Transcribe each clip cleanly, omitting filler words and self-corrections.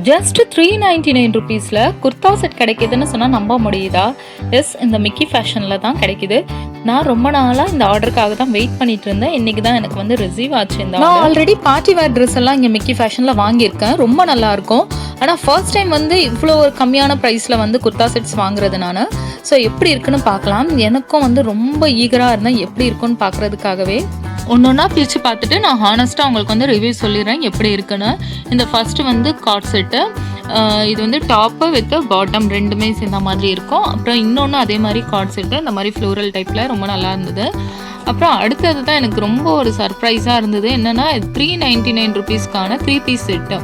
Just 399 ருபீஸில் kurta set கிடைக்கிதுன்னு சொன்னால் நம்ப முடியுதா? எஸ், இந்த மிக்கி ஃபேஷனில் தான் கிடைக்கிது. நான் ரொம்ப நாளாக இந்த ஆர்டருக்காக தான் வெயிட் பண்ணிட்டு இருந்தேன். இன்றைக்கி தான் எனக்கு வந்து ரிசீவ் ஆச்சு. நான் ஆல்ரெடி பார்ட்டி வேர் ட்ரெஸ் எல்லாம் இங்கே மிக்கி ஃபேஷனில் வாங்கியிருக்கேன். ரொம்ப நல்லாயிருக்கும். ஆனால் ஃபர்ஸ்ட் டைம் வந்து இவ்வளோ ஒரு கம்மியான ப்ரைஸில் வந்து குர்தா செட்ஸ் வாங்குறது நான். ஸோ எப்படி இருக்குன்னு பார்க்கலாம். எனக்கும் வந்து ரொம்ப ஈகராக இருந்தேன் எப்படி இருக்குன்னு பார்க்குறதுக்காகவே. ஒன்று ஒன்றா பிரித்து பார்த்துட்டு நான் ஹானஸ்ட்டாக உங்களுக்கு வந்து ரிவ்யூ சொல்லிடுறேன் எப்படி இருக்குன்னு. இந்த ஃபஸ்ட்டு வந்து கார்ட் செட்டு. இது வந்து டாப்பு வித் பாட்டம் ரெண்டுமே சேர்ந்த மாதிரி இருக்கும். அப்புறம் இன்னொன்று அதே மாதிரி கார்ட் செட்டு, இந்த மாதிரி ஃப்ளோரல் டைப்பில் ரொம்ப நல்லா இருந்தது. அப்புறம் அடுத்தது தான் எனக்கு ரொம்ப ஒரு சர்ப்ரைஸாக இருந்தது. என்னென்னா 399 ருபீஸ்க்கான 3 piece set.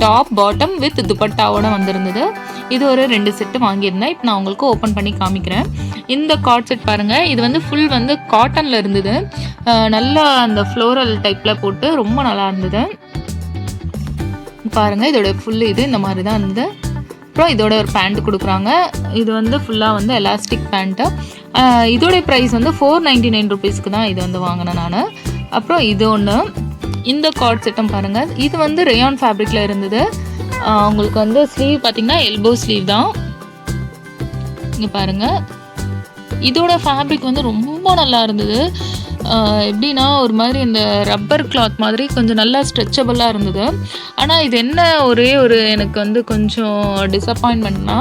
Top bottom with துப்பட்டாவோட வந்திருந்தது. இது ஒரு 2 செட்டு வாங்கியிருந்தேன். இப்போ நான் உங்களுக்கு ஓப்பன் பண்ணி காமிக்கிறேன். இந்த கார்ட் செட் பாருங்கள். இது வந்து ஃபுல் வந்து காட்டனில் இருந்தது. நல்லா அந்த ஃப்ளோரல் டைப்பில் போட்டு ரொம்ப நல்லா இருந்தது பாருங்கள். இதோட ஃபுல் இது இந்த மாதிரி தான் இருந்தது. அப்புறம் இதோட ஒரு பேண்ட் கொடுக்குறாங்க. இது வந்து ஃபுல்லாக வந்து எலாஸ்டிக் பேண்ட்டு. இதோடைய ப்ரைஸ் வந்து 499 ருபீஸ்க்கு தான் இது வந்து வாங்கினேன் நான். அப்புறம் இது ஒன்று. இந்த கார்ட் செட்டும் பாருங்கள். இது வந்து ரேயான் ஃபேப்ரிக்கில் இருந்தது. உங்களுக்கு வந்து ஸ்லீவ் பார்த்திங்கன்னா எல்போ ஸ்லீவ் தான். இங்கே பாருங்கள். இதோட ஃபேப்ரிக் வந்து ரொம்ப நல்லா இருந்தது. எப்படின்னா ஒரு மாதிரி இந்த ரப்பர் கிளாத் மாதிரி கொஞ்சம் நல்லா ஸ்ட்ரெச்சபிளாக இருந்தது. ஆனால் இது என்ன ஒரே ஒரு எனக்கு வந்து கொஞ்சம் டிசப்பாயின்மெண்ட்னா,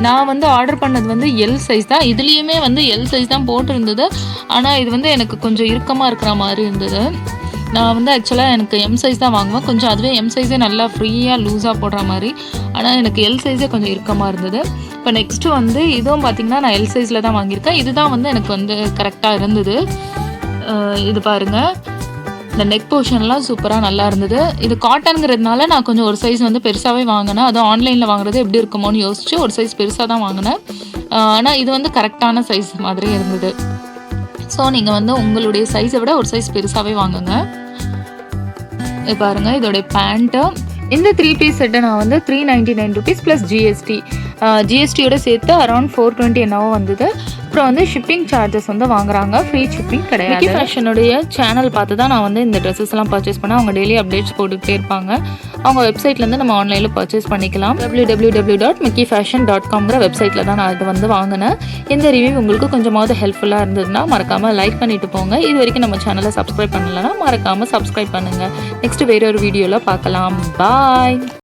நான் வந்து ஆர்டர் பண்ணது வந்து எல் சைஸ் தான். இதுலேயுமே வந்து எல் சைஸ் தான் போட்டிருந்தது. ஆனால் இது வந்து எனக்கு கொஞ்சம் இறுக்கமாக இருக்கிற மாதிரி இருந்தது. நான் வந்து ஆக்சுவலாக எனக்கு எம் சைஸ் தான் வாங்குவேன். கொஞ்சம் அதுவே எம் சைஸே நல்லா ஃப்ரீயாக லூஸாக போடுற மாதிரி. ஆனால் எனக்கு எல் சைஸே கொஞ்சம் இறுக்கமாக இருந்தது. இப்போ நெக்ஸ்ட்டு வந்து இதுவும் பார்த்திங்கன்னா நான் எல் சைஸில் தான் வாங்கியிருக்கேன். இதுதான் வந்து எனக்கு வந்து கரெக்டாக இருந்தது. இது பாருங்கள். இந்த நெக் போர்ஷன்லாம் சூப்பராக நல்லா இருந்தது. இது காட்டனுங்கிறதுனால நான் கொஞ்சம் ஒரு சைஸ் வந்து பெருசாகவே வாங்கினேன். அதுவும் ஆன்லைனில் வாங்குறது எப்படி இருக்குமோன்னு யோசிச்சு ஒரு சைஸ் பெருசாக தான் வாங்கினேன். ஆனால் இது வந்து கரெக்டான சைஸ் மாதிரி இருந்தது. ஸோ நீங்கள் வந்து உங்களுடைய சைஸை விட ஒரு சைஸ் பெருசாகவே வாங்குங்க. இது பாருங்கள். இதோடைய பேண்ட்டு. இந்த 3 பீஸ் செட்டை நான் வந்து 399 ருபீஸ் ப்ளஸ் ஜிஎஸ்டி. ஜிஎஸ்டியோட சேர்த்து அரௌண்ட் 420 என்னவோ வந்தது. அப்புறம் வந்து ஷிப்பிங் சார்ஜஸ் வந்து வாங்குறாங்க. ஃப்ரீ ஷிப்பிங் கிடையாது. மிக்கி ஃபேஷனுடைய சேனல் பார்த்து தான் நான் வந்து இந்த ட்ரெஸ்ஸஸ் எல்லாம் பர்ச்சேஸ் பண்ணேன். அவங்க டெய்லி அப்டேட்ஸ் போட்டுக்கிட்டே இருப்பாங்க. அவங்க வெப்சைட்லேருந்து நம்ம ஆன்லைனில் பர்ச்சேஸ் பண்ணிக்கலாம். www.mickifashion.com வெப்சைட்டில் தான் நான் இது வந்து வாங்கினேன். இந்த ரிவ்யூ உங்களுக்கு கொஞ்சமாவது ஹெல்ப்ஃபுல்லாக இருந்ததுன்னா மறக்காமல் லைக் பண்ணிட்டு போங்க. இது வரைக்கும் நம்ம சேனலை சப்ஸ்கிரைப் பண்ணலைன்னா மறக்காமல் சப்ஸ்கிரைப் பண்ணுங்கள். நெக்ஸ்ட் வேற ஒரு வீடியோவில் பார்க்கலாம். பாய்.